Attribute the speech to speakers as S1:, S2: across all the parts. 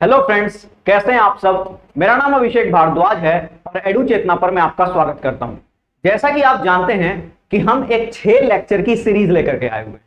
S1: Hello friends, कैसे हैं आप सब। मेरा नाम अभिषेक भारद्वाज है और एडू चेतना पर मैं आपका स्वागत करता हूं। जैसा कि आप जानते हैं कि हम एक 6 लेक्चर की सीरीज लेकर के आए हुए हैं।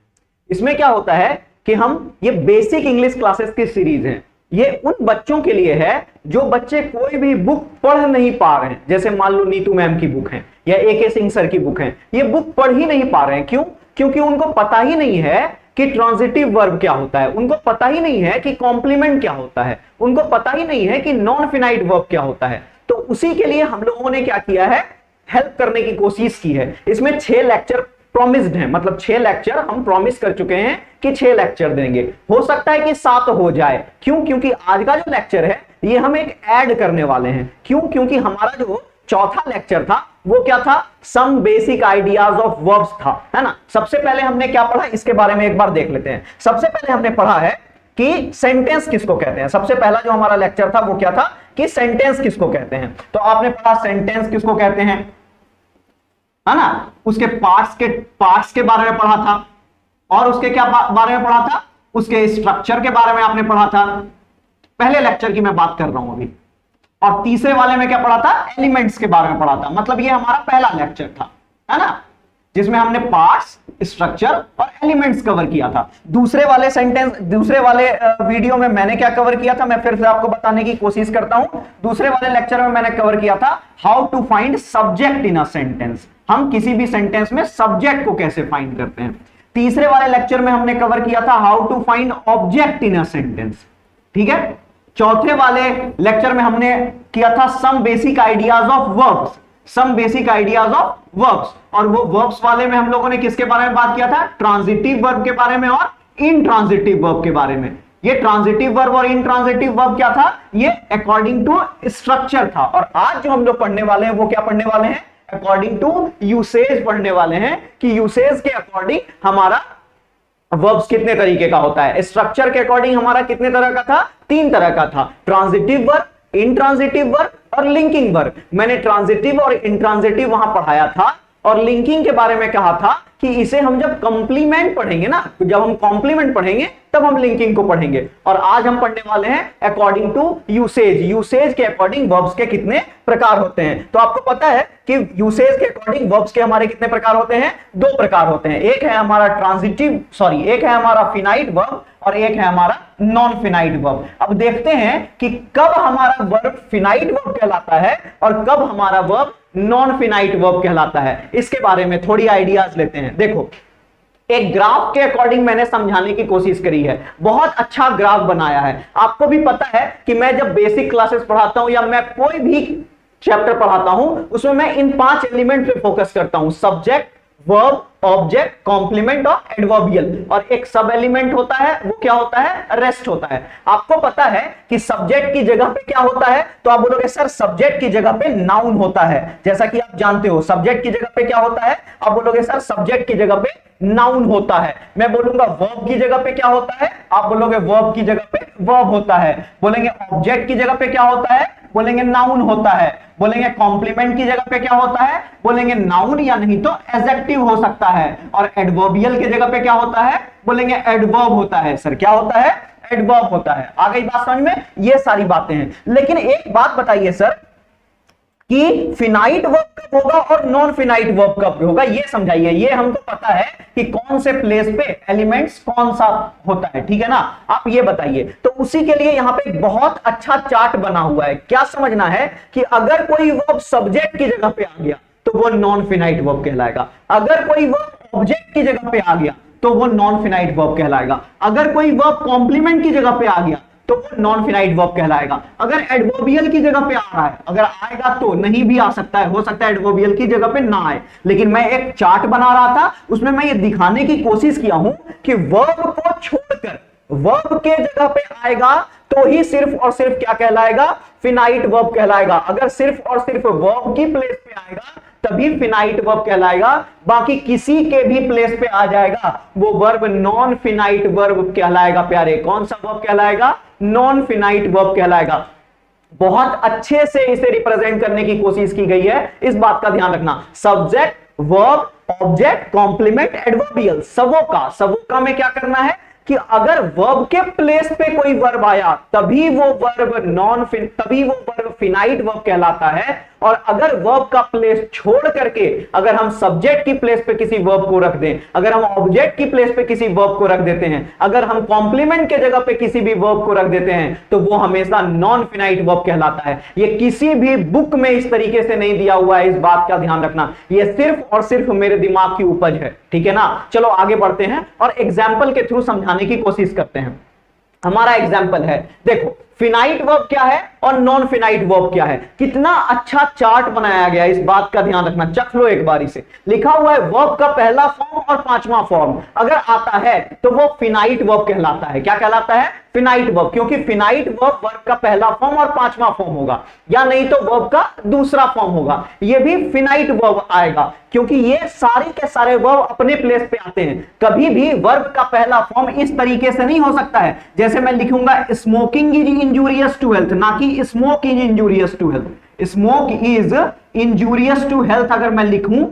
S1: इसमें क्या होता है कि हम ये बेसिक इंग्लिश क्लासेस की सीरीज है। ये उन बच्चों के लिए है जो बच्चे कोई भी बुक पढ़ नहीं पा रहे हैं। जैसे मान लो नीतू मैम की बुक है या AK सिंह सर की बुक है, ये बुक पढ़ ही नहीं पा रहे हैं। क्यों? क्योंकि उनको पता ही नहीं है कि ट्रांजिटिव वर्ब क्या होता है, उनको पता ही नहीं है कि कॉम्प्लीमेंट क्या होता है, उनको पता ही नहीं है कि नॉन फिनाइट वर्ब क्या होता है। तो उसी के लिए हम लोगों ने क्या किया है, हेल्प करने की कोशिश की है। इसमें 6 लेक्चर प्रॉमिस्ड हैं, मतलब 6 लेक्चर हम प्रॉमिस कर चुके हैं कि 6 लेक्चर देंगे। हो सकता है कि 7 हो जाए। क्यों? क्योंकि आज का जो लेक्चर है ये हम एक ऐड करने वाले हैं। क्यों? क्योंकि हमारा जो चौथा लेक्चर था वो क्या था, some basic ideas of verbs था, है ना। सबसे पहले हमने क्या पढ़ा, इसके बारे में एक बार देख लेते हैं। सबसे पहले हमने पढ़ा है कि सेंटेंस किसको कहते हैं। सबसे पहला जो हमारा लेक्चर था वो क्या था कि सेंटेंस किसको कहते हैं। तो आपने पढ़ा सेंटेंस किसको कहते हैं, है ना। उसके पार्ट्स के बारे में पढ़ा था और उसके क्या बारे में पढ़ा था, उसके स्ट्रक्चर के बारे में आपने पढ़ा था। पहले लेक्चर की मैं बात कर रहा हूं अभी। और तीसरे वाले में क्या पढ़ा था, एलिमेंट्स के बारे में पढ़ा था। मतलब ये हमारा पहला लेक्चर था, है ना, जिसमें हमने पार्ट्स, स्ट्रक्चर और एलिमेंट्स कवर किया था। दूसरे वाले वीडियो में मैंने क्या कवर किया था, मैं फिर से आपको बताने की कोशिश करता हूं। दूसरे वाले लेक्चर में मैंने कवर किया था how to find subject in a sentence. हम किसी भी सेंटेंस में सब्जेक्ट को कैसे फाइंड करते हैं। तीसरे वाले लेक्चर में हमने कवर किया था how to find object in a sentence. ठीक है। चौथे वाले लेक्चर में हमने किया था some basic ideas of verbs, some basic ideas of verbs. और वो वर्ब्स वाले में हम लोगों ने किसके बारे में बात किया था, ट्रांजिटिव वर्ब के बारे में और इनट्रांजिटिव वर्ब के बारे में। ये ट्रांजिटिव वर्ब और इनट्रांजिटिव वर्ब क्या था, ये अकॉर्डिंग टू स्ट्रक्चर था। और आज जो हम लोग पढ़ने वाले हैं वो क्या पढ़ने वाले हैं, अकॉर्डिंग टू यूसेज पढ़ने वाले हैं कि यूसेज के अकॉर्डिंग हमारा वर्ब्स कितने तरीके का होता है। स्ट्रक्चर के अकॉर्डिंग हमारा कितने तरह का था, 3 तरह का था, ट्रांजिटिव वर्ब, इनट्रांजिटिव वर्ब और लिंकिंग वर्ब। मैंने ट्रांजिटिव और इनट्रांजिटिव वहां पढ़ाया था और लिंकिंग के बारे में कहा था कि इसे हम जब कॉम्प्लीमेंट पढ़ेंगे ना, जब हम कॉम्प्लीमेंट पढ़ेंगे तब हम लिंकिंग को पढ़ेंगे। और आज हम पढ़ने वाले हैं अकॉर्डिंग टू यूसेज। यूसेज के अकॉर्डिंग वर्ब्स के कितने प्रकार होते हैं। तो आपको पता है कि यूसेज के अकॉर्डिंग वर्ब्स के हमारे कितने प्रकार होते हैं, 2 प्रकार होते हैं। एक है हमारा एक है हमारा फिनाइट वर्ब और एक है हमारा नॉन फिनाइट वर्ब। अब देखते हैं कि कब हमारा वर्ब फिनाइट वर्ब कहलाता है और कब हमारा वर्ब नॉन फिनाइट वर्ब कहलाता है। इसके बारे में थोड़ी आइडियाज लेते हैं। देखो, एक ग्राफ के अकॉर्डिंग मैंने समझाने की कोशिश करी है। बहुत अच्छा ग्राफ बनाया है। आपको भी पता है कि मैं जब बेसिक क्लासेस पढ़ाता हूं या मैं कोई भी चैप्टर पढ़ाता हूं उसमें मैं इन 5 एलिमेंट पे फोकस करता हूं, सब्जेक्ट, वर्ब, ऑब्जेक्ट, कॉम्प्लीमेंट और एडवर्बियल। और एक सब एलिमेंट होता है, वो क्या होता है, रेस्ट होता है। आपको पता है कि सब्जेक्ट की जगह पे क्या होता है, तो आप बोलोगे सर सब्जेक्ट की जगह पे नाउन होता है। जैसा कि आप जानते हो सब्जेक्ट की जगह पे क्या होता है, आप बोलोगे सर सब्जेक्ट की जगह पे नाउन होता है। मैं बोलूंगा वर्ब की जगह पे क्या होता है, आप बोलोगे वर्ब की जगह पे वर्ब होता है। बोलेंगे ऑब्जेक्ट की जगह पे क्या होता है, बोलेंगे नाउन होता है। बोलेंगे कॉम्प्लीमेंट की जगह पे क्या होता है, बोलेंगे नाउन या नहीं तो एडजेक्टिव हो सकता है। और एडवर्बियल की जगह पे क्या होता है, बोलेंगे एडवर्ब होता है। सर क्या होता है, एडवर्ब होता है। आ गई बात समझ में, ये सारी बातें हैं। लेकिन एक बात बताइए सर कि फिनाइट वर्ब कब होगा और नॉन फिनाइट वर्ब कब होगा, ये समझाइए। ये हमको पता है कि कौन से प्लेस पे एलिमेंट्स कौन सा होता है, ठीक है ना, आप ये बताइए। तो उसी के लिए यहां पे बहुत अच्छा चार्ट बना हुआ है। क्या समझना है कि अगर कोई वर्ब सब्जेक्ट की जगह पे आ गया तो वो नॉन फिनाइट वर्ब कहलाएगा। अगर कोई वर्ब ऑब्जेक्ट की जगह पे आ गया तो वो नॉन फिनाइट वर्ब कहलाएगा। अगर कोई वर्ब कॉम्प्लीमेंट की जगह पे आ गया तो वो नॉन फिनाइट वर्ब कहलाएगा। अगर एडवर्बियल की जगह पे आ रहा है, अगर आएगा तो नहीं भी आ सकता है, हो सकता है एडवर्बियल की जगह पे ना आए। लेकिन मैं एक चार्ट बना रहा था, उसमें मैं ये दिखाने की कोशिश किया हूं कि वर्ब को छोड़कर वर्ब के जगह पे आएगा तो ही सिर्फ और सिर्फ क्या कहलाएगा, फिनाइट वर्ब कहलाएगा। अगर सिर्फ और सिर्फ वर्ब की प्लेस पे आएगा तभी फिनाइट वर्ब कहलाएगा। बाकी किसी के भी प्लेस पे आ जाएगा वो वर्ब नॉन फिनाइट वर्ब कहलाएगा। प्यारे, कौन सा वर्ब कहलाएगा, नॉन फिनाइट वर्ब कहलाएगा। बहुत अच्छे से इसे रिप्रेजेंट करने की कोशिश की गई है, इस बात का ध्यान रखना। Subject, verb, object, complement, adverbial, सबों का में क्या करना है, कि अगर वर्ब के प्लेस पे कोई वर्ब आया तभी वो वर्ब फिनाइट वर्ब कहलाता है, और अगर वर्ब का प्लेस छोड़ करके अगर हम सब्जेक्ट की प्लेस पे किसी वर्ब को रख दें, अगर हम ऑब्जेक्ट की प्लेस पे किसी वर्ब को रख देते हैं, अगर हम कॉम्प्लीमेंट के जगह पे किसी भी वर्ब को रख देते हैं, तो वो हमेशा नॉन फिनाइट वर्ब कहलाता है। ये किसी भी बुक में इस तरीके से नहीं दिया हुआ है, इस बात का ध्यान रखना। ये सिर्फ और सिर्फ मेरे दिमाग की उपज है, ठीक है ना। चलो आगे बढ़ते हैं और एग्जाम्पल के थ्रू समझाने की कोशिश करते हैं। हमारा एग्जाम्पल है, देखो फिनाइट वर्ब क्या है और नॉन फिनाइट वर्ब क्या है। कितना अच्छा चार्ट बनाया गया है, इस बात का ध्यान रखना। चख लो एक बारी से। लिखा हुआ है वर्ब का पहला फॉर्म और पांचवा फॉर्म अगर आता है तो वो फिनाइट वर्ब कहलाता है। क्या कहलाता है? फिनाइट वर्ब, क्योंकि फिनाइट वर्ब का पहला फॉर्म और पांचवा फॉर्म होगा, या नहीं तो वर्ब का दूसरा फॉर्म होगा। ये भी फिनाइट वर्ब आएगा, क्योंकि ये सारे के सारे वर्ब अपने प्लेस पे आते हैं। कभी भी वर्ब का पहला फॉर्म इस तरीके से नहीं हो सकता है, जैसे मैं लिखूंगा smoking is injurious to health, ना कि smoke is injurious to health. Smoke is injurious to health अगर मैं लिखूं,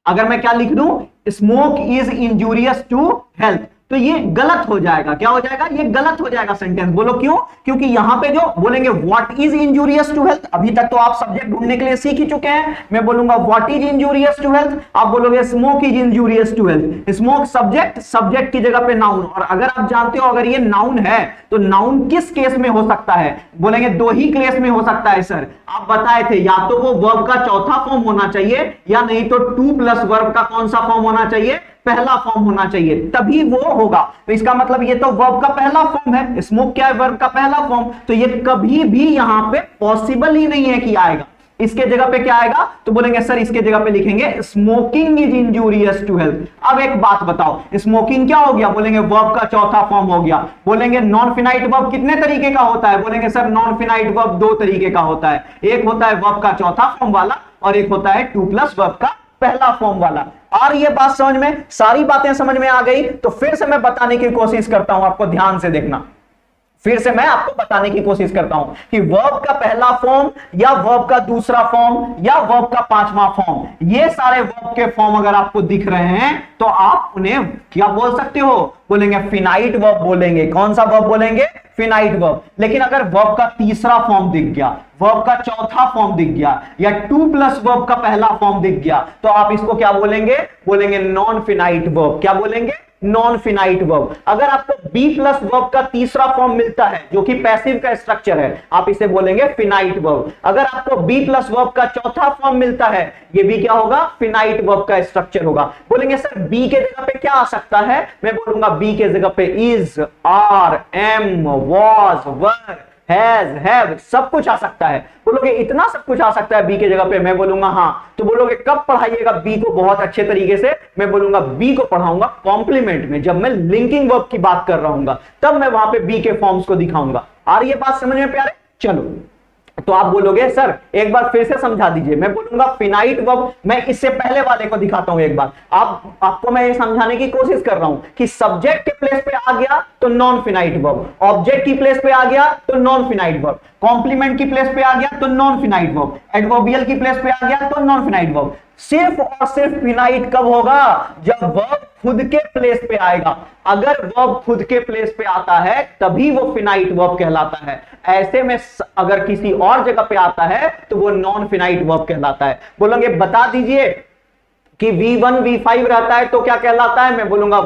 S1: अगर मैं क्या लिख दूं, smoke is injurious to health, तो ये गलत हो जाएगा। क्या हो जाएगा? ये गलत हो जाएगा सेंटेंस। बोलो क्यों? क्योंकि यहां पे जो बोलेंगे what is injurious to health, अभी तक तो आप सब्जेक्ट ढूंढने के लिए सीख ही चुके हैं। मैं बोलूंगा what is injurious to health, आप बोलोगे smoke is injurious to health. Smoke subject, subject की जगह पे नाउन। और अगर आप जानते हो अगर ये नाउन है तो नाउन किस केस में हो सकता है? बोलेंगे दो ही केस में हो सकता है सर। आप बताए थे या तो वो वर्ब का चौथा फॉर्म होना चाहिए, या नहीं तो टू प्लस वर्ब का कौन सा फॉर्म होना चाहिए? पहला फॉर्म होना चाहिए, तभी वो होगा। तो इसका मतलब ये तो वर्ब का पहला फॉर्म है, स्मोक क्या है? वर्ब का पहला फॉर्म। तो ये कभी भी यहां पे पॉसिबल ही नहीं है कि आएगा। इसके जगह पे क्या आएगा? तो बोलेंगे सर इसके जगह पे लिखेंगे smoking is injurious to health. अब एक बात बताओ, स्मोकिंग क्या हो गया? बोलेंगे वर्ब का चौथा फॉर्म हो गया। बोलेंगे नॉन फिनाइट वर्ब कितने तरीके का होता है? बोलेंगे सर नॉन फिनाइट वर्ब दो तरीके का होता है, एक होता है वर्ब का चौथा फॉर्म वाला और एक होता है टू प्लस वर्ब का पहला फॉर्म वाला। और ये बात समझ में, सारी बातें समझ में आ गई? तो फिर से मैं बताने की कोशिश करता हूं, आपको ध्यान से देखना। फिर से मैं आपको बताने की कोशिश करता हूं कि वर्ब का पहला फॉर्म या वर्ब का दूसरा फॉर्म या वर्ब का पांचवा फॉर्म, ये सारे वर्ब के फॉर्म अगर आपको दिख रहे हैं तो आप उन्हें क्या बोल सकते हो? बोलेंगे फिनाइट वर्ब बोलेंगे। कौन सा वर्ब बोलेंगे? Finite verb. लेकिन अगर वर्ब का तीसरा फॉर्म दिख गया, वर्ब का चौथा फॉर्म दिख गया, या टू प्लस वर्ब का पहला फॉर्म दिख गया, तो आप इसको क्या बोलेंगे? बोलेंगे नॉन फिनाइट वर्ब। क्या बोलेंगे? Non finite verb. अगर आपको बी प्लस वर्ब का तीसरा फॉर्म मिलता है जो कि पैसिव का स्ट्रक्चर है, आप इसे बोलेंगे फिनाइट वर्ब। अगर आपको बी प्लस वर्ब का चौथा फॉर्म मिलता है, ये भी क्या होगा? फिनाइट वर्ब का स्ट्रक्चर होगा। बोलेंगे सर बी के जगह पे क्या आ सकता है? मैं बोलूंगा बी के जगह पे is, are, am, was, were, has, have, सब कुछ आ सकता है। बोलोगे इतना सब कुछ आ सकता है बी के जगह पे? मैं बोलूंगा हाँ। तो बोलोगे कब पढ़ाइएगा बी को बहुत अच्छे तरीके से? मैं बोलूंगा बी को पढ़ाऊंगा कॉम्प्लीमेंट में, जब मैं लिंकिंग वर्ब की बात कर रहा हूं तब मैं वहां पे बी के फॉर्म्स को दिखाऊंगा। आ रही है बात समझ में प्यारे? चलो, तो आप बोलोगे सर एक बार फिर से समझा दीजिए। मैं बोलूंगा फिनाइट वर्ब, मैं इससे पहले वाले को दिखाता हूं एक बार। आपको मैं ये समझाने की कोशिश कर रहा हूं कि सब्जेक्ट के प्लेस पे आ गया तो नॉन फिनाइट वर्ब, ऑब्जेक्ट की प्लेस पे आ गया तो नॉन फिनाइट वर्ब, कॉम्प्लीमेंट की प्लेस पे आ गया तो नॉन फिनाइट वर्ब, एडवर्बियल की प्लेस पे आ गया तो नॉन फिनाइट वर्ब। सिर्फ और सिर्फ फिनाइट कब होगा? जब वर्ब खुद के प्लेस पे आएगा। अगर वर्ब खुद के प्लेस पे आता है तभी वो फिनाइट वर्ब कहलाता है। ऐसे में अगर किसी और जगह पे आता है तो वो नॉन फिनाइट वर्ब कहलाता है। बोलोगे बता दीजिए कि V1 V5 रहता है तो क्या कहलाता है? मैं बोलूंगा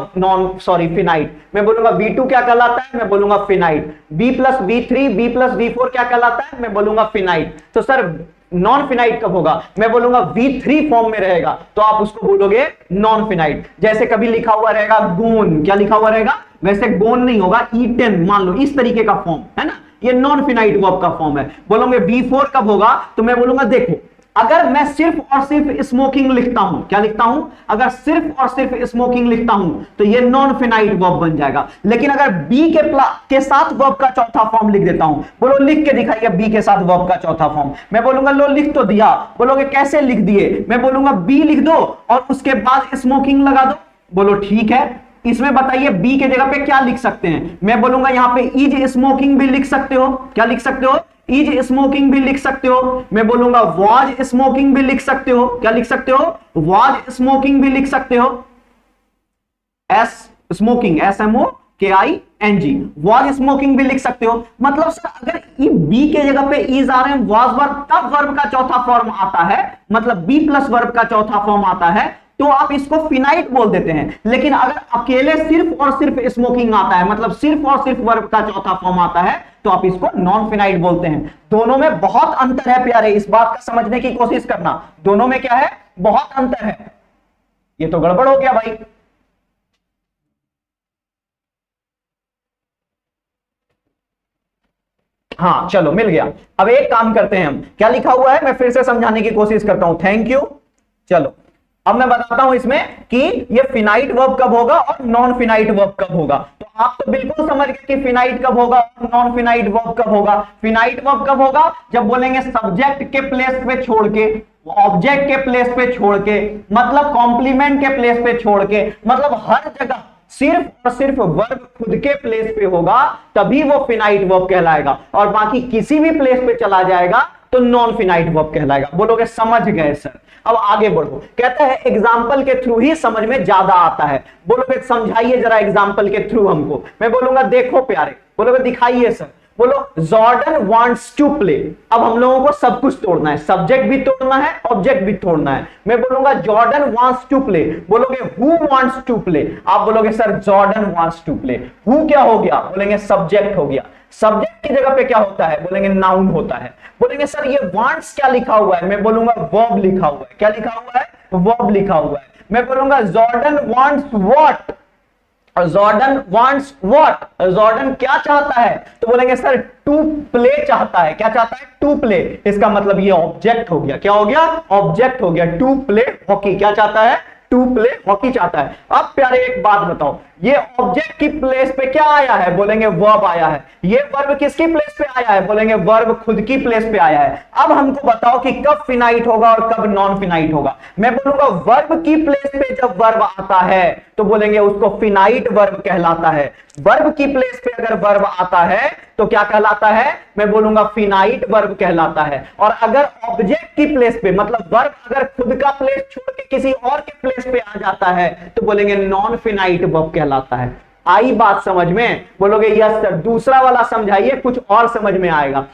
S1: फिनाइट। मैं बोलूंगा V2 क्या कहलाता है? मैं बोलूंगा finite. B plus V3, B plus V4 क्या कहलाता है? मैं बोलूंगा फिनाइट। तो सर नॉन फिनाइट कब होगा? मैं बोलूंगा V3 फॉर्म में रहेगा तो आप उसको बोलोगे नॉन फिनाइट। जैसे कभी लिखा हुआ रहेगा गोन, क्या लिखा हुआ रहेगा? वैसे गोन नहीं होगा, ईटन, मान लो इस तरीके का फॉर्म है ना, ये नॉन फिनाइट वर्ब का फॉर्म है। बोलोगे V4 कब होगा? तो मैं बोलूंगा देखो, अगर मैं सिर्फ और सिर्फ स्मोकिंग लिखता हूं, क्या लिखता हूं? अगर सिर्फ और सिर्फ स्मोकिंग लिखता हूं तो ये नॉन फिनाइट वर्ब बन जाएगा। लेकिन अगर बी के साथ वर्ब का चौथा फॉर्म लिख देता हूं, बोलो लिख के दिखाइए बी के साथ वर्ब का चौथा फॉर्म। मैं बोलूंगा लो लिख तो दिया। बोलोगे कैसे लिख दिए? मैं बोलूंगा बी लिख दो और उसके बाद स्मोकिंग लगा दो। बोलो ठीक है, इसमें बताइए बी के जगह पे क्या लिख सकते हैं? मैं बोलूंगा यहां पे इज स्मोकिंग भी लिख सकते हो। क्या लिख सकते हो? इज स्मोकिंग भी लिख सकते हो। मैं बोलूंगा वॉज स्मोकिंग भी लिख सकते हो। क्या लिख सकते हो? वॉज स्मोकिंग भी लिख सकते हो। स्मोकिंग, SMOKING, वॉज स्मोकिंग भी लिख सकते हो। मतलब सर अगर बी के जगह पे इज आ रहे हैं, वॉज वर्ब, तब वर्ब का चौथा फॉर्म आता है, मतलब बी प्लस वर्ब का चौथा फॉर्म आता है, तो आप इसको फिनाइट बोल देते हैं। लेकिन अगर अकेले सिर्फ और सिर्फ स्मोकिंग आता है, मतलब सिर्फ और सिर्फ वर्ब का चौथा फॉर्म आता है, तो आप इसको नॉन फिनाइट बोलते हैं। दोनों में बहुत अंतर है प्यारे, इस बात का समझने की कोशिश करना, दोनों में क्या है, बहुत अंतर है। ये तो गड़बड़ हो गया भाई। हाँ चलो मिल गया। अब एक काम करते हैं हम, क्या लिखा हुआ है मैं फिर से समझाने की कोशिश करता हूं, थैंक यू। चलो अब मैं बताता हूं इसमें कि ये फिनाइट वर्ब कब होगा और नॉन फिनाइट वर्ब कब होगा। तो आप तो बिल्कुल समझ गए कि फिनाइट कब होगा और नॉन फिनाइट वर्ब कब होगा। फिनाइट वर्ब कब होगा, जब बोलेंगे सब्जेक्ट के प्लेस पे छोड़ के, ऑब्जेक्ट के प्लेस पे छोड़ के, मतलब कॉम्प्लीमेंट के प्लेस पे छोड़ के, मतलब हर जगह सिर्फ और सिर्फ वर्ब खुद के प्लेस पे होगा, तभी वो फिनाइट वर्ब कहलाएगा। और बाकी किसी भी प्लेस पे चला जाएगा तो नॉन फिनाइट वर्ब कहलाएगा। बोलोगे समझ गए सर। अब आगे बढ़ो, कहता है एग्जाम्पल के थ्रू ही समझ में ज्यादा आता है। बोलोगे समझाइए जरा एग्जाम्पल के थ्रू हमको। मैं बोलूंगा देखो प्यारे, बोलोगे दिखाइए सर। बोलो जॉर्डन वांट्स टू प्ले। अब हम लोगों को सब कुछ तोड़ना है, सब्जेक्ट भी तोड़ना है, ऑब्जेक्ट भी तोड़ना है। मैं बोलूंगा जॉर्डन वांट्स टू प्ले, बोलोगे हु वांट्स टू प्ले। आप बोलोगे sir Jordan wants to play, who क्या हो गया, बोलेंगे सब्जेक्ट हो गया। सब्जेक्ट की जगह पे क्या होता है, बोलेंगे नाउन होता है। बोलेंगे सर ये वांट्स क्या लिखा हुआ है, मैं बोलूंगा वर्ब लिखा हुआ है। क्या लिखा हुआ है, वर्ब लिखा हुआ है। मैं बोलूंगा Jordan wants what, Jordan wants what, Jordan क्या चाहता है, तो बोलेंगे सर टू प्ले चाहता है। क्या चाहता है, टू प्ले। इसका मतलब ये ऑब्जेक्ट हो गया। क्या हो गया, ऑब्जेक्ट हो गया। टू प्ले हॉकी, क्या चाहता है, टू प्ले हॉकी चाहता है। अब प्यारे एक बात बताओ, ये ऑब्जेक्ट की प्लेस पे क्या आया है, बोलेंगे वर्ब आया है। ये वर्ब किसकी प्लेस पे आया है, बोलेंगे वर्ब खुद की प्लेस पे आया है। अब हमको बताओ कि कब फिनाइट होगा और कब नॉन फिनाइट होगा। मैं बोलूंगा वर्ब की प्लेस पे जब वर्ब आता है तो बोलेंगे उसको फिनाइट वर्ब कहलाता है। वर्ब की प्लेस पे अगर वर्ब आता है तो क्या कहलाता है, मैं बोलूंगा फिनाइट वर्ब कहलाता है। और अगर ऑब्जेक्ट की प्लेस पे, मतलब वर्ब अगर खुद का प्लेस छोड़ के किसी और के प्लेस पे आ जाता है तो बोलेंगे नॉन फिनाइट वर्ब कहलाता है। आई बात समझ में, बोलोगे यस सर। दूसरा वाला समझाइए, कुछ और समझ में आएगा।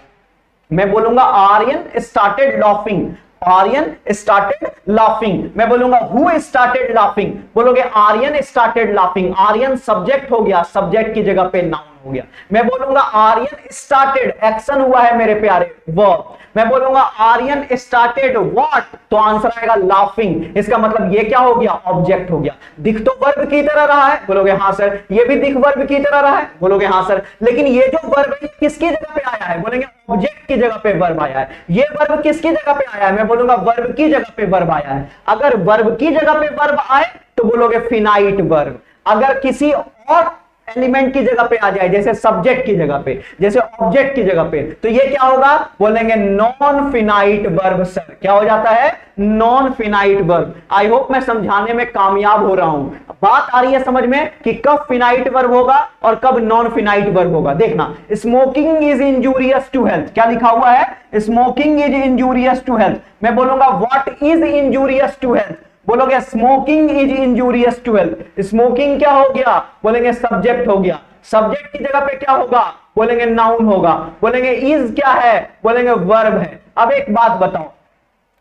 S1: मैं बोलूंगा Aryan started laughing, Aryan started laughing. मैं बोलूंगा हु स्टार्टेड लाफिंग, बोलोगे Aryan started laughing. Aryan subject हो गया, सब्जेक्ट की जगह पे नाउन हो गया। मैं बोलूंगा आर्यन स्टार्टेड, एक्शन हुआ है मेरे प्यारे, वर्ब। मैं बोलूंगा आर्यन स्टार्टेड व्हाट, तो आंसर आएगा लाफिंग। इसका मतलब ये क्या हो गया, ऑब्जेक्ट हो गया। दिख तो वर्ब की तरह रहा है, बोलोगे हाँ सर। ये भी दिख वर्ब की तरह रहा है, बोलोगे हाँ सर। लेकिन ये जो वर्ब है किसकी जगह पे आया है, बोलेंगे ऑब्जेक्ट की जगह पे वर्ब आया है। ये वर्ब किसकी जगह पे आया है, मैं बोलूंगा वर्ब की जगह पे वर्ब आया है। अगर वर्ब की जगह पे वर्ब आए तो बोलोगे फिनाइट वर्ब। अगर किसी और एलिमेंट की जगह पे आ जाए, जैसे सब्जेक्ट की जगह पे, जैसे ऑब्जेक्ट की जगह पे, तो ये क्या होगा, बोलेंगे नॉन फिनाइट वर्ब सर। क्या हो जाता है, non finite verb. I hope मैं समझाने में कामयाब हो रहा हूं। बात आ रही है समझ में कि कब फिनाइट वर्ब होगा और कब नॉन फिनाइट वर्ब होगा। देखना, smoking is injurious to health, क्या लिखा हुआ है, smoking is injurious to health. मैं बोलूंगा what is injurious to health, बोलोगे smoking is injurious to health. Smoking क्या हो गया, बोलेंगे सब्जेक्ट हो गया। सब्जेक्ट की जगह पे क्या होगा, बोलेंगे नाउन होगा। बोलेंगे इज क्या है, बोलेंगे वर्ब है। अब एक बात बताओ,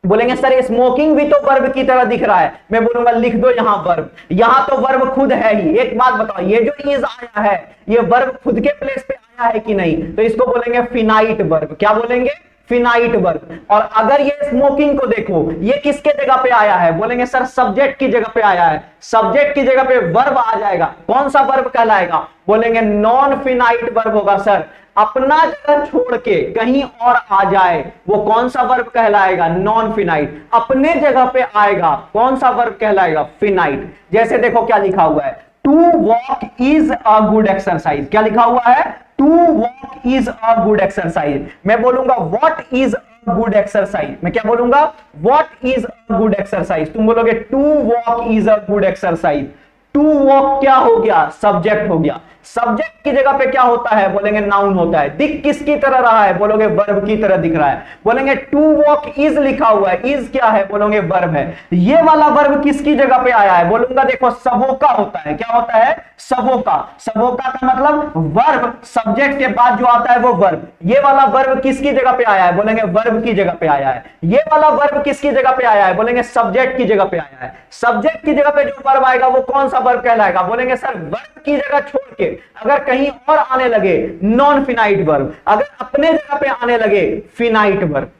S1: बोलेंगे सर स्मोकिंग भी तो वर्ब की तरह दिख रहा है। मैं बोलूंगा लिख दो यहां वर्ब, यहां तो वर्ब खुद है ही। एक बात बताओ, ये जो इज आया है ये वर्ब खुद के प्लेस पे आया है कि नहीं, तो इसको बोलेंगे फिनाइट वर्ब। क्या बोलेंगे, फिनाइट वर्ब। और अगर ये स्मोकिंग को देखो, ये किसके जगह पे आया है, बोलेंगे सर सब्जेक्ट की जगह पे आया है। सब्जेक्ट की जगह पे वर्ब आ जाएगा, कौन सा वर्ब कहलाएगा, बोलेंगे नॉन फिनाइट वर्ब होगा सर। अपना जगह छोड़ के कहीं और आ जाए वो कौन सा वर्ब कहलाएगा, नॉन फिनाइट। अपने जगह पे आएगा कौन सा वर्ब कहलाएगा, फिनाइट। जैसे देखो क्या लिखा हुआ है, to walk is a good exercise. क्या लिखा हुआ है, to walk is a good exercise. मैं बोलूंगा what is a good exercise. मैं क्या बोलूंगा, what is a good exercise. तुम बोलोगे to walk is a good exercise. To walk क्या हो गया, सब्जेक्ट हो गया। सब्जेक्ट की जगह पे क्या होता है, बोलेंगे नाउन होता है। दिख किसकी तरह रहा है, बोलोगे वर्ब की तरह दिख रहा है। बोलेंगे टू वॉक इज लिखा हुआ है, इज क्या है, बोलोगे वर्ब है। ये वाला वर्ब किसकी जगह पे आया है, बोलूंगा देखो सबोका होता है। क्या होता है, सबोका। सबोका का मतलब वर्ब, सब्जेक्ट के बाद जो आता है वो वर्ब। ये वाला वर्ब किसकी जगह पे आया है, बोलेंगे वर्ब की जगह पे आया है। ये वाला वर्ब किसकी जगह पे आया है, बोलेंगे सब्जेक्ट की जगह पे आया है। सब्जेक्ट की जगह पे जो वर्ब आएगा वो कौन सा वर्ब कहलाएगा, बोलेंगे सर वर्ब की जगह छोड़ के अगर कहीं और आने लगे नॉन फिनाइट वर्ब, अगर अपने जगह पे आने लगे फिनाइट वर्ब।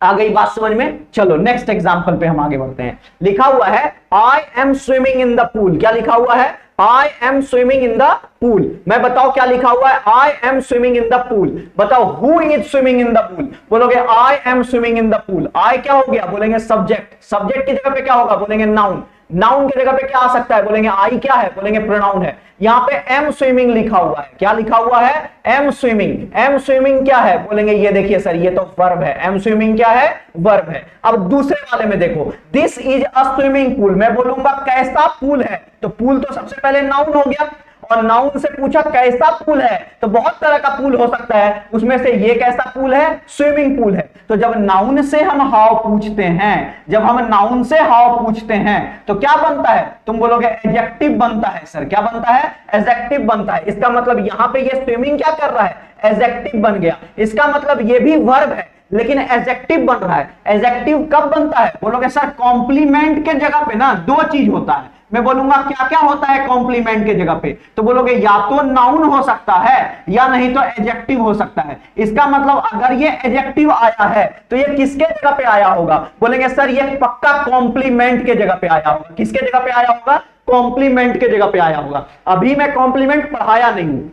S1: आ गई बात समझ में। चलो नेक्स्ट एग्जांपल पे हम आगे बढ़ते हैं। लिखा हुआ है I am swimming in the pool. क्या लिखा हुआ है, I am swimming in the pool. मैं बताओ क्या लिखा हुआ है, I am swimming in the pool. बताओ who is swimming in the pool, बोलोगे I am swimming in the pool. I क्या हो गया, बोलेंगे सब्जेक्ट। सब्जेक्ट की जगह पे क्या होगा, बोलेंगे नाउन। नाउन की जगह पे क्या आ सकता है, बोलेंगे आई क्या है, बोलेंगे प्रोनाउन है। यहां पे एम स्विमिंग लिखा हुआ है। क्या लिखा हुआ है, एम स्विमिंग। एम स्विमिंग क्या है, बोलेंगे ये देखिए सर ये तो वर्ब है। एम स्विमिंग क्या है, वर्ब है। अब दूसरे वाले में देखो, this is a swimming pool. मैं बोलूंगा कैसा पूल है, तो पूल तो सबसे पहले नाउन हो गया, और नाउन से पूछा कैसा पूल है, तो बहुत तरह का पूल हो सकता है। उसमें से ये कैसा पूल है, स्विमिंग पूल है। तो जब नाउन से हम हाउ पूछते हैं, जब हम नाउन से हाउ पूछते हैं तो क्या बनता है, तुम बोलोगे एडजेक्टिव बनता है। सर क्या बनता है, एडजेक्टिव बनता है। इसका मतलब यहां पे ये स्विमिंग क्या कर रहा है, एडजेक्टिव बन गया। इसका मतलब ये भी वर्ब है लेकिन एडजेक्टिव बन रहा है। एडजेक्टिव कब बनता है, बोलोगे सर कॉम्प्लीमेंट के जगह पे ना दो चीज होता है। मैं बोलूंगा क्या क्या होता है कॉम्प्लीमेंट के जगह पे, तो बोलोगे या तो नाउन हो सकता है या नहीं तो एडजेक्टिव हो सकता है। इसका मतलब अगर ये एडजेक्टिव आया है तो ये किसके जगह पे आया होगा, बोलेंगे सर ये पक्का कॉम्प्लीमेंट के जगह पे आया होगा। किसके जगह पे आया होगा, कॉम्प्लीमेंट के जगह पे आया होगा। अभी मैं कॉम्प्लीमेंट पढ़ाया नहीं हूं,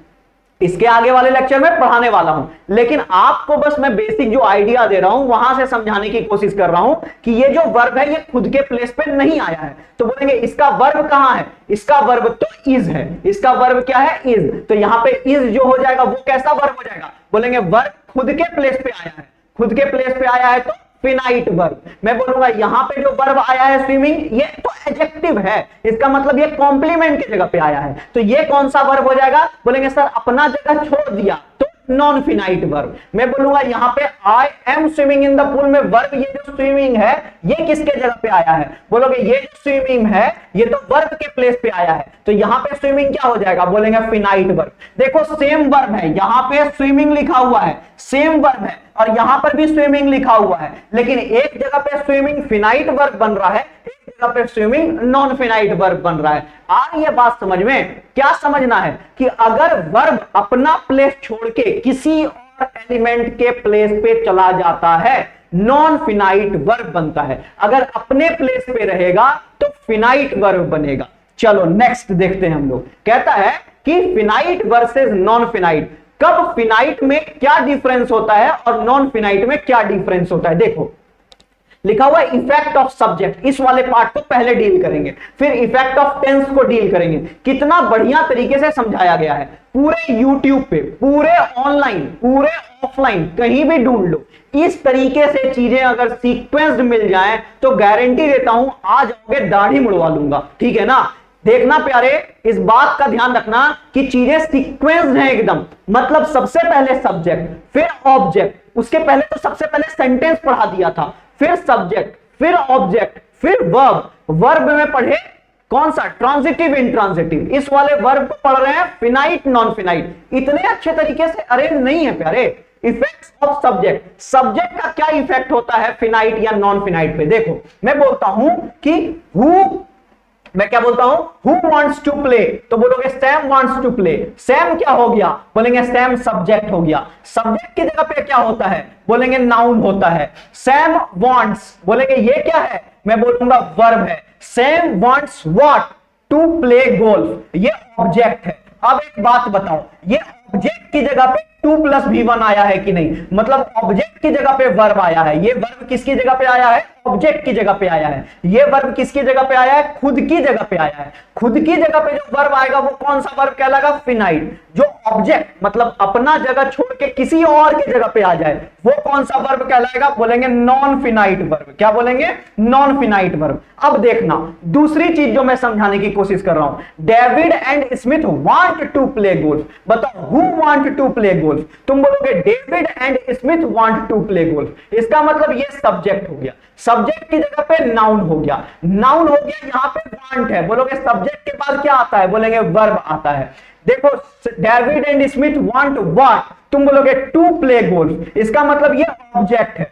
S1: इसके आगे वाले लेक्चर में पढ़ाने वाला हूं, लेकिन आपको बस मैं बेसिक जो आइडिया दे रहा हूं वहां से समझाने की कोशिश कर रहा हूं कि ये जो वर्ब है ये खुद के प्लेस पे नहीं आया है। तो बोलेंगे इसका वर्ब कहां है, इसका वर्ब तो इज है। इसका वर्ब क्या है, इज। तो यहां पे इज जो हो जाएगा वो कैसा वर्ब हो जाएगा, बोलेंगे वर्ब खुद के प्लेस पे आया है। खुद के प्लेस पे आया है तो फिनाइट वर्ब। मैं बोलूंगा यहां पे जो वर्ब आया है स्विमिंग, ये तो एडजेक्टिव है। इसका मतलब ये कॉम्प्लीमेंट की जगह पे आया है। तो ये कौन सा वर्ब हो जाएगा, बोलेंगे सर अपना जगह छोड़ दिया तो नॉन फिनाइट वर्ब। मैं बोलूंगा यहां पे आई am swimming in the pool में वर्ब ये जो स्विमिंग है ये किसके जगह पे आया है, बोलोगे ये जो स्विमिंग है ये तो वर्ब के प्लेस पे आया है। तो यहां पे स्विमिंग क्या हो जाएगा, बोलेंगे फिनाइट वर्ब। देखो सेम वर्ब है, यहां पे स्विमिंग लिखा हुआ है, सेम वर्ब है, और यहां पर भी स्विमिंग लिखा हुआ है, लेकिन एक जगह पे स्विमिंग फिनाइट वर्ब बन रहा है, एक जगह पे स्विमिंग नॉन फिनाइट वर्ब बन रहा है। आ रही है बात समझ में। क्या समझना है कि अगर वर्ब अपना प्लेस छोड़ के किसी और एलिमेंट के प्लेस पे चला जाता है नॉन फिनाइट वर्ब बनता है। अगर अपने प्लेस पे रहेगा तो फिनाइट वर्ब बनेगा। चलो नेक्स्ट देखते हैं हम लोग। कहता है कि फिनाइट वर्सेस नॉन फिनाइट, कब फिनाइट में क्या डिफरेंस होता है और नॉन फिनाइट में क्या डिफरेंस होता है। देखो लिखा हुआ है इफेक्ट ऑफ सब्जेक्ट, इस वाले पार्ट को पहले डील करेंगे, फिर इफेक्ट ऑफ टेंस को डील करेंगे। कितना बढ़िया तरीके से समझाया गया है, पूरे यूट्यूब पे, पूरे ऑनलाइन, पूरे ऑफलाइन, कहीं भी ढूंढ लो। इस तरीके से चीजें अगर सीक्वेंस्ड मिल जाएं तो गारंटी देता हूं आ जाओगे दाढ़ी मुड़वा लूंगा। ठीक है ना। देखना प्यारे, इस बात का ध्यान रखना कि चीजें सीक्वेंस्ड हैं एकदम। मतलब सबसे पहले सब्जेक्ट, फिर ऑब्जेक्ट, उसके पहले तो सबसे पहले सेंटेंस पढ़ा दिया था, फिर सब्जेक्ट, फिर ऑब्जेक्ट, फिर वर्ब। वर्ब में पढ़े कौन सा, ट्रांजिटिव इंट्रांजिटिव। इस वाले वर्ब को पढ़ रहे हैं फिनाइट नॉन फिनाइट। इतने अच्छे तरीके से अरेंज नहीं है प्यारे। इफेक्ट्स ऑफ सब्जेक्ट, सब्जेक्ट का क्या इफेक्ट होता है फिनाइट या नॉन फिनाइट पे। देखो मैं बोलता हूं कि मैं क्या बोलता हूं, हु वांट्स टू प्ले, तो बोलोगे Sam wants to play. Sam क्या हो गया, बोलेंगे सैम सब्जेक्ट हो गया। सब्जेक्ट की जगह पे क्या होता है, बोलेंगे नाउन होता है। सैम वांट्स, बोलेंगे ये क्या है, मैं बोलूंगा वर्ब है। Sam wants what, to play golf, ये ऑब्जेक्ट है। अब एक बात बताओ, ये ऑब्जेक्ट की जगह पे 2+V1 आया है कि नहीं, मतलब ऑब्जेक्ट की जगह पे वर्ब आया है। ये वर्ब किसकी जगह पे आया है, ऑब्जेक्ट की जगह पे आया है। ये वर्ब किसकी जगह पे आया है, खुद की जगह पे आया है। खुद की जगह पे जो वर्ब आएगा वो कौन सा वर्ब कहलाएगा, फिनाइट। जो ऑब्जेक्ट मतलब अपना जगह छोड़ के किसी और की जगह पे आ जाए वो कौन सा वर्ब कहलाएगा? बोलेंगे नॉन फिनाइट वर्ब। क्या बोलेंगे? Non finite verb. अब देखना दूसरी चीज जो मैं समझाने की कोशिश कर रहा हूं, David and Smith want to play golf. बताओ who want to play golf? तुम बोलोगे David and Smith want to play golf. इसका मतलब ये सब्जेक्ट हो गया, सब्जेक्ट की जगह पे नाउन हो गया, नाउन हो गया, यहां पे वांट है। बोलोगे सब्जेक्ट के बाद क्या आता है? बोलेंगे वर्ब आता है। देखो David and Smith want what? तुम बोलोगे टू प्ले गोल्फ। इसका मतलब ये ऑब्जेक्ट है,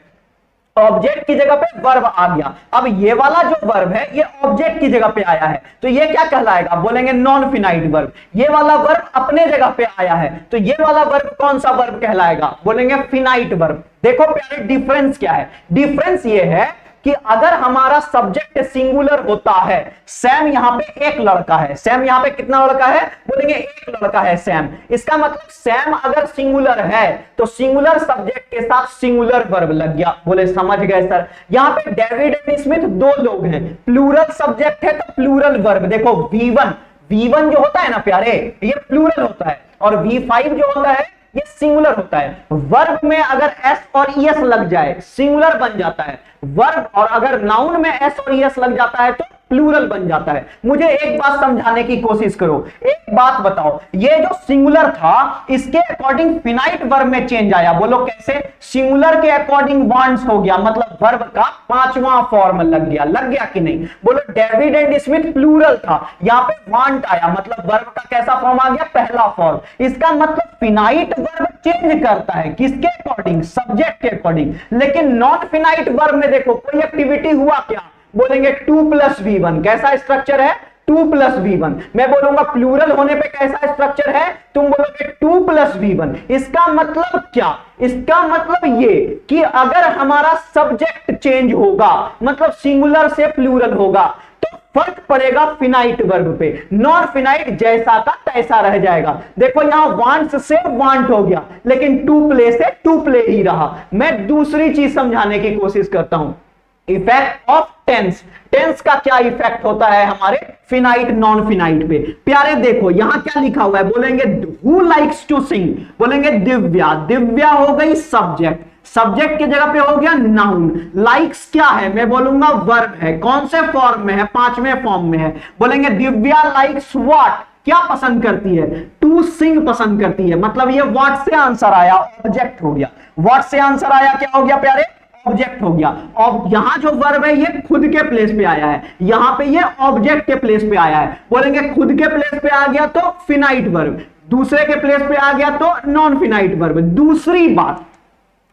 S1: ऑब्जेक्ट की जगह पे वर्ब आ गया। अब ये वाला जो वर्ब है ये ऑब्जेक्ट की जगह पे आया है तो ये क्या कहलाएगा? बोलेंगे नॉन फिनाइट वर्ब। ये वाला वर्ब अपने जगह पे आया है तो ये वाला वर्ब कौन सा वर्ब कहलाएगा? बोलेंगे फिनाइट वर्ब। देखो प्यारे डिफरेंस क्या है? डिफरेंस ये है कि अगर हमारा सब्जेक्ट सिंगुलर होता है, सैम यहां पे एक लड़का है, सैम यहां पे कितना लड़का है? बोलेंगे एक लड़का है सैम। इसका मतलब सैम अगर सिंगुलर है तो सिंगुलर सब्जेक्ट के साथ सिंगुलर वर्ब लग गया। बोले समझ गए सर? यहां पे डेविड एंड स्मिथ दो लोग हैं, प्लूरल सब्जेक्ट है तो प्लूरल वर्ब। देखो V1 जो होता है ना प्यारे ये प्लूरल होता है और V5 जो होता है ये सिंगुलर होता है। वर्ब में अगर एस और ईएस लग जाए सिंगुलर बन जाता है वर्ब, और अगर नाउन में एस और ईएस लग जाता है तो प्लूरल बन जाता है। मुझे एक बात समझाने की कोशिश करो, एक बात बताओ, ये जो सिंगुलर था इसके अकॉर्डिंग फिनाइट वर्ब में चेंज आया। बोलो कैसे? सिंगुलर के अकॉर्डिंग वांट्स हो गया, मतलब वर्ब का पांचवा फॉर्म लग गया कि नहीं? बोलो डेविड एंड स्मिथ प्लूरल था, यहां पे वांट आया, मतलब वर्ब का कैसा फॉर्म आ गया? पहला फॉर्म। इसका मतलब फिनाइट वर्ब चेंज करता है किसके अकॉर्डिंग? सब्जेक्ट के अकॉर्डिंग। लेकिन नॉन फिनाइट वर्ब में देखो कोई एक्टिविटी हुआ क्या? बोलेंगे 2 + V1। कैसा स्ट्रक्चर है? 2 + V1। मैं बोलूंगा प्लूरल होने पे कैसा स्ट्रक्चर है? तुम बोलोगे 2 + V1। इसका मतलब क्या? इसका मतलब ये कि अगर हमारा सब्जेक्ट चेंज होगा मतलब सिंगुलर से प्लूरल होगा तो फर्क पड़ेगा फिनाइट वर्ब पे, नॉन फिनाइट जैसा का तैसा रह जाएगा। देखो यहां वांट्स से वांट हो गया लेकिन टू प्ले से टू प्ले ही रहा। मैं दूसरी चीज समझाने की कोशिश करता हूं, इफेक्ट ऑफ टेंस। टेंस का क्या इफेक्ट होता है हमारे फिनाइट नॉन फिनाइट पे? प्यारे देखो यहां क्या लिखा हुआ है, बोलेंगे हु लाइक्स टू सिंग, बोलेंगे दिव्या। दिव्या हो गई सब्जेक्ट, सब्जेक्ट की जगह पे हो गया नाउन। लाइक्स क्या है? मैं बोलूंगा वर्ब है। कौन से फॉर्म में है? पांचवें फॉर्म में है। बोलेंगे दिव्या लाइक्स व्हाट? क्या पसंद करती है? टू सिंग पसंद करती है, मतलब ये व्हाट से आंसर आया, ऑब्जेक्ट हो गया। व्हाट से आंसर आया, क्या हो गया प्यारे? ऑब्जेक्ट हो गया। और यहां जो वर्ब है ये खुद के प्लेस पे आया है, यहां पे ये ऑब्जेक्ट के प्लेस पे आया है। बोलेंगे खुद के प्लेस पे आ गया तो फिनाइट वर्ब, दूसरे के प्लेस पे आ गया तो नॉन फिनाइट वर्ब। दूसरी बात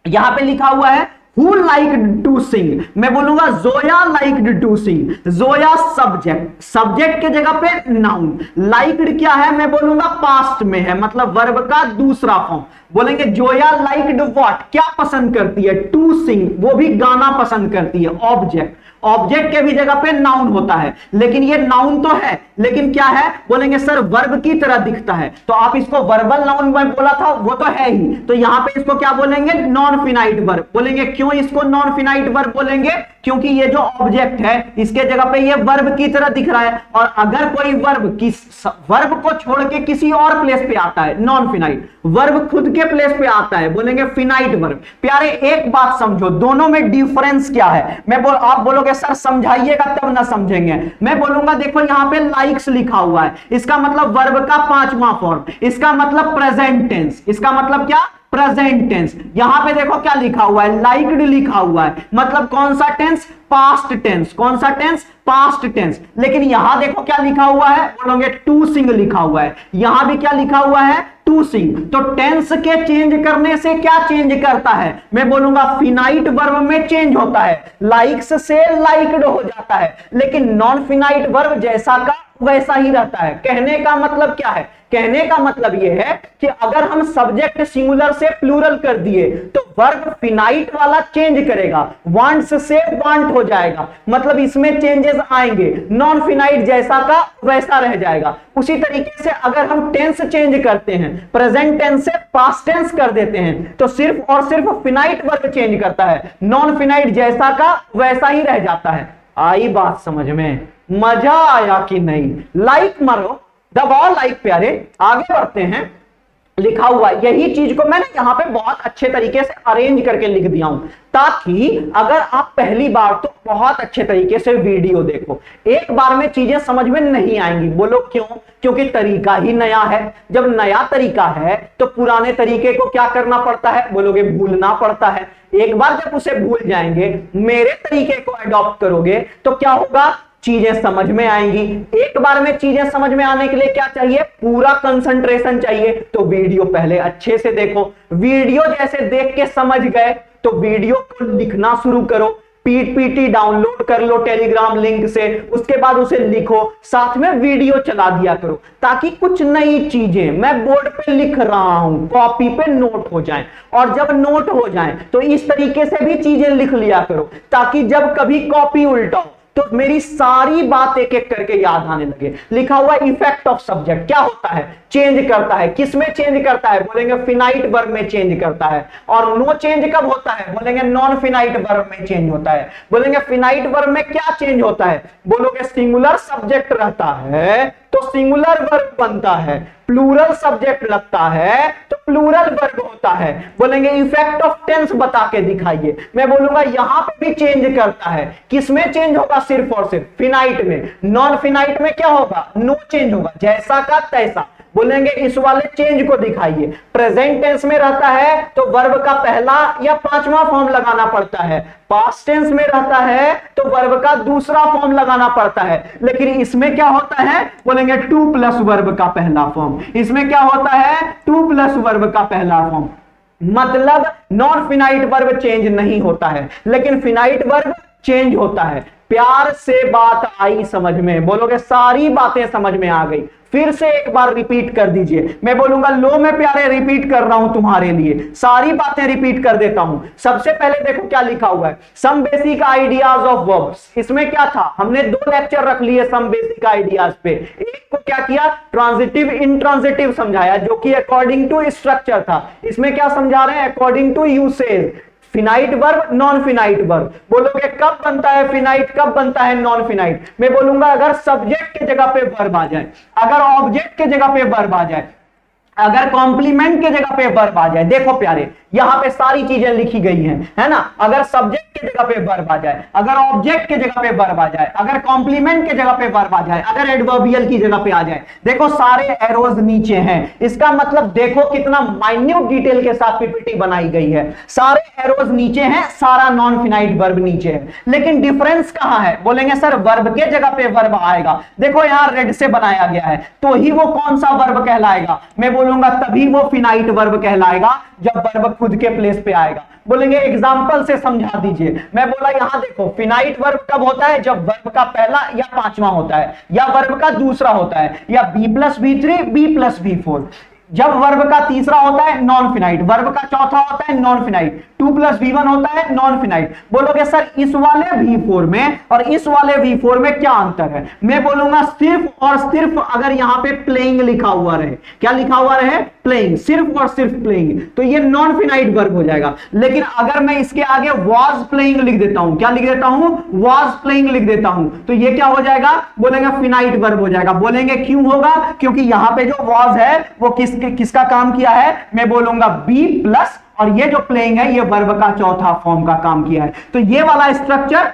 S1: यहां पे लिखा हुआ है Who liked to sing? मैं बोलूंगा Zoya liked to sing। Zoya subject, subject के जगह पे नाउन। लाइक्ड क्या है? मैं बोलूंगा पास्ट में है, मतलब वर्ब का दूसरा फॉर्म। बोलेंगे जोया लाइक्ड व्हाट? क्या पसंद करती है? टू सिंग, वो भी गाना पसंद करती है। ऑब्जेक्ट, ऑब्जेक्ट के भी जगह पे नाउन होता है लेकिन ये नाउन तो है लेकिन क्या है? बोलेंगे सर वर्ब की तरह दिखता है, तो आप इसको वर्बल नाउन में बोला था वो तो है ही, तो यहां पे इसको क्या बोलेंगे? नॉन फिनाइट वर्ब बोलेंगे। क्यों इसको नॉन फिनाइट वर्ब बोलेंगे? क्योंकि ये जो ऑब्जेक्ट है इसके जगह पे ये वर्ब की तरह दिख रहा है, और अगर कोई वर्ब को छोड़ के किसी और प्लेस पे आता है नॉन फिनाइट, वर्ब खुद के प्लेस पे आता है, बोलेंगे फिनाइट वर्ब। प्यारे एक बात समझो, दोनों में डिफरेंस क्या है? आप बोलोगे सर समझाइएगा तब ना समझेंगे। मैं बोलूंगा देखो यहां पे लाइक्स लिखा हुआ है, इसका मतलब वर्ब का पांचवा फॉर्म, इसका मतलब प्रेजेंट टेंस। इसका मतलब क्या? Present tense. यहां पे देखो क्या लिखा हुआ है? लाइक्ड लिखा हुआ है, मतलब कौन सा टेंस? Past tense. कौन सा टेंस? Past tense. लेकिन यहां देखो क्या लिखा हुआ है? बोलोगे टू सिंग लिखा हुआ है। यहां भी क्या लिखा हुआ है? To sing. तो टेंस के चेंज करने से क्या चेंज करता है? मैं बोलूंगा फिनाइट वर्ब में चेंज होता है, लाइक्स से लाइक्ड हो जाता है, लेकिन नॉन फिनाइट वर्ब जैसा का वैसा ही रहता है। कहने का मतलब क्या है? कहने का मतलब यह है कि अगर हम सब्जेक्ट सिंगुलर से प्लूरल कर दिए तो वर्ब फिनाइट वाला चेंज करेगा, वांट्स से वांट हो जाएगा, मतलब इसमें चेंजेस आएंगे, नॉन फिनाइट जैसा का वैसा रह जाएगा। उसी तरीके से अगर हम टेंस चेंज करते हैं, प्रेजेंट टेंस से पास्ट टेंस कर देते हैं, तो सिर्फ और सिर्फ फिनाइट वर्ब चेंज करता है, नॉन फिनाइट जैसा का वैसा ही रह जाता है। आई बात समझ में? मजा आया कि नहीं? लाइक मारो, दबाओ लाइक प्यारे। आगे बढ़ते हैं। लिखा हुआ है, यही चीज को मैंने यहां पे बहुत अच्छे तरीके से अरेंज करके लिख दिया हूं, ताकि अगर आप पहली बार तो बहुत अच्छे तरीके से वीडियो देखो, एक बार में चीजें समझ में नहीं आएंगी। बोलो क्यों? क्योंकि तरीका ही नया है। जब नया तरीका है तो पुराने तरीके को क्या करना पड़ता है? बोलोगे भूलना पड़ता है। एक बार जब उसे भूल जाएंगे, मेरे तरीके को अडॉप्ट करोगे तो क्या होगा? चीजें समझ में आएंगी। एक बार में चीजें समझ में आने के लिए क्या चाहिए? पूरा कंसंट्रेशन चाहिए। तो वीडियो पहले अच्छे से देखो, वीडियो जैसे देख के समझ गए तो वीडियो को लिखना शुरू करो, पीपीटी डाउनलोड कर लो टेलीग्राम लिंक से, उसके बाद उसे लिखो, साथ में वीडियो चला दिया करो, ताकि कुछ नई चीजें मैं बोर्ड पे लिख रहा हूं कॉपी पे नोट हो जाएं, और जब नोट हो जाएं तो इस तरीके से भी चीजें लिख लिया करो, ताकि जब कभी कॉपी उल्टाओ तो मेरी सारी बात एक एक करके याद आने लगे। लिखा हुआ इफेक्ट ऑफ सब्जेक्ट क्या होता है? चेंज करता है। किस में चेंज करता है? बोलेंगे फिनाइट वर्ब में चेंज करता है। और नो चेंज कब होता है? बोलेंगे नॉन फिनाइट वर्ब में चेंज होता है। बोलेंगे फिनाइट वर्ब में क्या चेंज होता है? बोलोगे सिंगुलर सब्जेक्ट रहता है तो सिंगुलर वर्ब बनता है, प्लूरल सब्जेक्ट लगता है तो प्लूरल वर्ब होता है। बोलेंगे इफेक्ट ऑफ टेंस बता के दिखाइए। मैं बोलूंगा यहां पे भी चेंज करता है। किसमें चेंज होगा? सिर्फ और सिर्फ फिनाइट में। नॉन फिनाइट में क्या होगा? नो चेंज होगा, जैसा का तैसा। बोलेंगे इस वाले चेंज को दिखाइए। प्रेजेंट टेंस में रहता है तो वर्ब का पहला या पांचवा फॉर्म लगाना पड़ता है, पास्ट टेंस में रहता है तो वर्ब का दूसरा फॉर्म लगाना पड़ता है। लेकिन इसमें क्या होता है? बोलेंगे टू प्लस वर्ब का पहला फॉर्म। इसमें क्या होता है? टू प्लस वर्ब का पहला फॉर्म। मतलब नॉन फिनाइट वर्ब चेंज नहीं होता है, लेकिन फिनाइट वर्ब चेंज होता है। प्यार से बात आई समझ में? बोलोगे सारी बातें समझ में आ गई। फिर से एक बार रिपीट कर दीजिए। मैं बोलूंगा लो मैं प्यारे रिपीट कर रहा हूं तुम्हारे लिए, सारी बातें रिपीट कर देता हूं। सबसे पहले देखो क्या लिखा हुआ है, some basic ideas of verbs. इसमें क्या था? हमने 2 लेक्चर रख लिए सम बेसिक आइडियाज पे। एक को क्या किया? ट्रांजिटिव इंट्रांजिटिव समझाया, जो कि अकॉर्डिंग टू स्ट्रक्चर था। इसमें क्या समझा रहे हैं? According to usage. Finite verb, non finite verb. बोलोगे कब बनता है फिनाइट, कब बनता है नॉन फिनाइट? मैं बोलूंगा अगर सब्जेक्ट के जगह पे वर्ब आ जाए, अगर ऑब्जेक्ट के जगह पे वर्ब आ जाए, अगर कॉम्प्लीमेंट के जगह पे वर्ब आ जाए। देखो प्यारे, यहां पे सारी चीजें लिखी गई हैं, है ना? अगर सब्जेक्ट के जगह पे वर्ब आ जाए, अगर ऑब्जेक्ट के जगह पे वर्ब आ जाए, अगर कॉम्प्लीमेंट के जगह पे वर्ब आ जाए, अगर एडवर्बियल की जगह पे आ जाए। देखो सारे एरोज नीचे हैं, इसका मतलब देखो कितना माइन्यूट डिटेल के साथ पीपीटी बनाई गई है। सारे एरोज नीचे हैं, सारा नॉन फिनाइट वर्ब नीचे है। लेकिन डिफरेंस कहां है? बोलेंगे सर वर्ब के जगह पे वर्ब आएगा। देखो यहां रेड से बनाया गया है, तो ही वो कौन सा वर्ब कहलाएगा? मैं बोलूंगा तभी वो फिनाइट वर्ब कहलाएगा जब वर्ब खुद के प्लेस पे आएगा। बोलेंगे एग्जांपल से समझा दीजिए। मैं बोला यहां देखो फिनाइट वर्ब कब होता है? जब वर्ब का पहला या पांचवा होता है, या वर्ब का दूसरा होता है, या B+V3 B+V4। जब वर्ब का तीसरा होता है नॉन फिनाइट, वर्ब का चौथा होता है नॉन फिनाइट, 2+V1 होता है नॉन फिनाइट। बोलोगे सर इस वाले V4 में और इस वाले V4 में क्या अंतर है? मैं बोलूंगा सिर्फ और सिर्फ अगर यहां पे प्लेइंग लिखा हुआ रहे। क्या लिखा हुआ रहे? प्लेइंग, सिर्फ और सिर्फ प्लेइंग, तो ये नॉन फिनाइट वर्ब हो जाएगा। लेकिन अगर मैं इसके आगे वाज प्लेइंग लिख देता हूं, क्या लिख देता हूं? वाज प्लेइंग लिख देता हूं, तो ये क्या हो जाएगा? बोलेंगे फिनाइट वर्ब हो जाएगा। बोलेंगे क्यों होगा? क्योंकि यहां पे जो वाज है वो किसका काम किया है? मैं बोलूंगा B+, और ये जो प्लेइंग है ये वर्ब का चौथा फॉर्म का काम किया है। तो ये वाला स्ट्रक्चर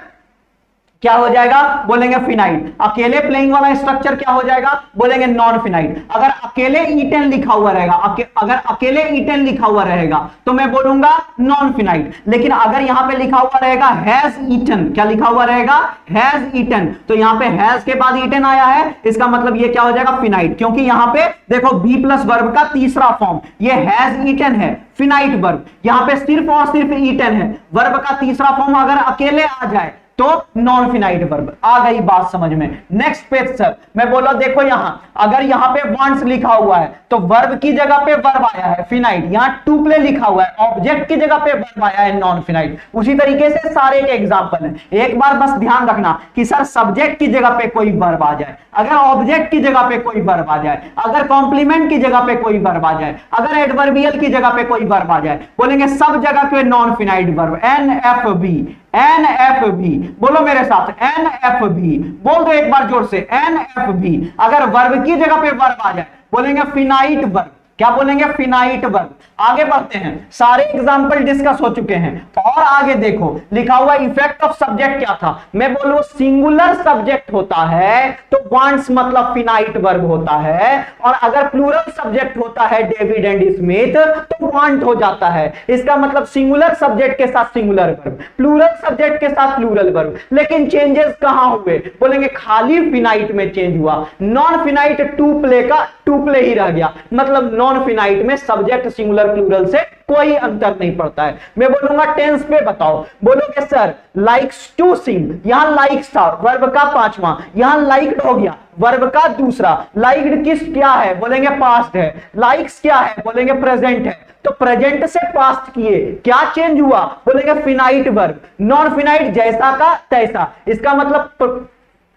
S1: क्या हो जाएगा? बोलेंगे फिनाइट। अकेले प्लेइंग वाला स्ट्रक्चर क्या हो जाएगा? बोलेंगे नॉन फिनाइट। अगर अकेले ईटन लिखा हुआ रहेगा, अगर अकेले ईटन लिखा हुआ रहेगा तो मैं बोलूंगा नॉन फिनाइट। लेकिन अगर यहां पे लिखा हुआ रहेगा हैज ईटन, क्या लिखा हुआ रहेगा? हैज ईटन, तो यहां पे हैज के बाद ईटन आया है, इसका मतलब ये क्या हो जाएगा? फिनाइट। क्योंकि यहां पे देखो B+ वर्ब का तीसरा फॉर्म ये हैज ईटन है, फिनाइट वर्ब। यहां पे सिर्फ और सिर्फ ईटन है, वर्ब का तीसरा फॉर्म अगर अकेले आ जाए तो नॉन फिनाइट वर्ब। आ गई बात समझ में? नेक्स्ट पेज सर, मैं बोला देखो यहां अगर यहां पे वांट्स लिखा हुआ है तो वर्ब की जगह पे वर्ब आया है फिनाइट, यहां टू प्ले लिखा हुआ है ऑब्जेक्ट की जगह पे वर्ब आया है नॉन फिनाइट। उसी तरीके से सारे के एग्जांपल हैं। एक बार बस ध्यान रखना कि सर सब्जेक्ट की जगह पे कोई वर्ब आ जाए, अगर ऑब्जेक्ट की जगह पे कोई वर्ब आ जाए, अगर कॉम्प्लीमेंट की जगह पे कोई वर्ब आ जाए, अगर एडवर्बियल की जगह पे कोई वर्ब आ जाए, बोलेंगे सब जगह पे non finite verb. NFB, NFB, बोलो मेरे साथ NFB, बोल दो एक बार जोर से NFB। अगर वर्ब की जगह पे वर्ब आ जाए बोलेंगे फिनाइट वर्ब। क्या बोलेंगे? Finite verb. आगे बढ़ते हैं, सारे एग्जांपल डिस्कस हो चुके हैं और आगे देखो लिखा हुआ इफेक्ट ऑफ सब्जेक्ट क्या था। मैं बोलूं सिंगुलर सब्जेक्ट होता है तो वांट्स मतलब फिनाइट वर्ब होता है, और अगर प्लूरल सब्जेक्ट होता है डेविड एंड स्मिथ तो वांट हो जाता है। इसका मतलब सिंगुलर सब्जेक्ट के साथ सिंगुलर वर्ब, प्लूरल सब्जेक्ट के साथ प्लूरल वर्ब। लेकिन चेंजेस कहां हुए? बोलेंगे खाली फिनाइट में चेंज हुआ, नॉन फिनाइट टू प्ले का टू प्ले ही रह गया। मतलब नॉन फिनाइट में सब्जेक्ट सिंगुलर प्लूरल से कोई अंतर नहीं पड़ता है। मैं बोलूंगा टेंस पे बताओ, बोलोगे सर लाइक्स टू सिंग, यहां लाइक्स था वर्ब का पांचवा, यहां लाइक्ड हो गया वर्ब का दूसरा। लाइक्ड किस क्या है? बोलेंगे पास्ट है। लाइक्स क्या है? बोलेंगे प्रेजेंट है। तो प्रेजेंट से पास्ट किए क्या चेंज हुआ? बोलेंगे फिनाइट वर्ब। नॉन फिनाइट जैसा का तैसा। इसका मतलब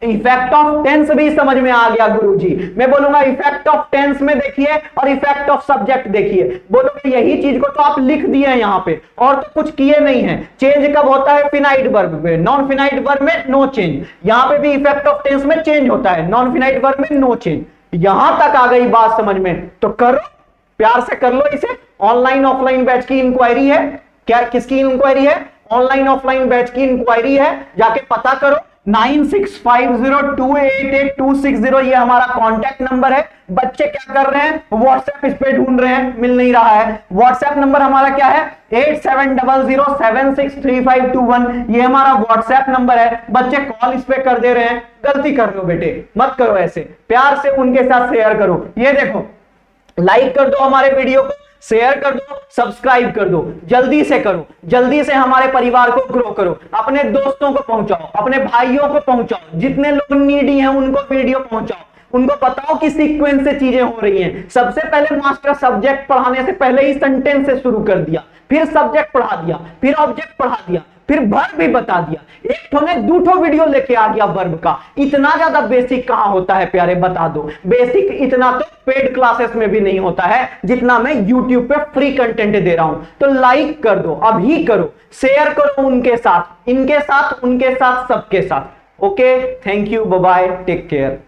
S1: इफेक्ट ऑफ टेंस भी समझ में आ गया गुरुजी। मैं बोलूंगा इफेक्ट ऑफ टेंस में देखिए और इफेक्ट ऑफ सब्जेक्ट देखिए। बोलोगे यही चीज को तो आप लिख दिए हैं यहां पे और तो कुछ किए नहीं है। चेंज कब होता है? फिनाइट वर्ब में। नॉन फिनाइट वर्ब में नो चेंज। यहां पे भी इफेक्ट ऑफ टेंस में चेंज होता है, नॉन फिनाइट वर्ब में नो चेंज। यहां तक आ गई बात समझ में तो करो, प्यार से कर लो इसे। ऑनलाइन ऑफलाइन बैच की इंक्वायरी है क्या? किसकी इंक्वायरी है? ऑनलाइन ऑफलाइन बैच की इंक्वायरी है, जाके पता करो। 9650288260 ये हमारा कांटेक्ट नंबर है। बच्चे क्या कर रहे हैं? व्हाट्सएप इस पे ढूंढ रहे हैं, मिल नहीं रहा है। व्हाट्सएप नंबर हमारा क्या है? 8700763521 ये हमारा व्हाट्सएप नंबर है। बच्चे कॉल इस पे कर दे रहे हैं, गलती कर लो बेटे, मत करो ऐसे। प्यार से उनके साथ शेयर करो। ये देखो लाइक कर दो हमारे वीडियो को, शेयर कर दो, सब्सक्राइब कर दो, जल्दी से करो, जल्दी से हमारे परिवार को ग्रो करो। अपने दोस्तों को पहुंचाओ, अपने भाइयों को पहुंचाओ, जितने लोग नीडी हैं उनको वीडियो पहुंचाओ। उनको बताओ कि सीक्वेंस से चीजें हो रही हैं। सबसे पहले मास्टर सब्जेक्ट पढ़ाने से पहले ही सेंटेंस से शुरू कर दिया, फिर सब्जेक्ट पढ़ा दिया, फिर ऑब्जेक्ट पढ़ा दिया, फिर वर्ब भी बता दिया। एक ठो ने दूठो वीडियो लेके आ गया वर्ब का। इतना ज्यादा बेसिक कहां होता है प्यारे, बता दो। बेसिक इतना तो पेड क्लासेस में भी नहीं होता है जितना मैं YouTube पे फ्री कंटेंट दे रहा हूं। तो लाइक कर दो, अभी करो, शेयर करो उनके साथ, इनके साथ, उनके साथ, सबके साथ। Okay, thank you, bye bye, take care.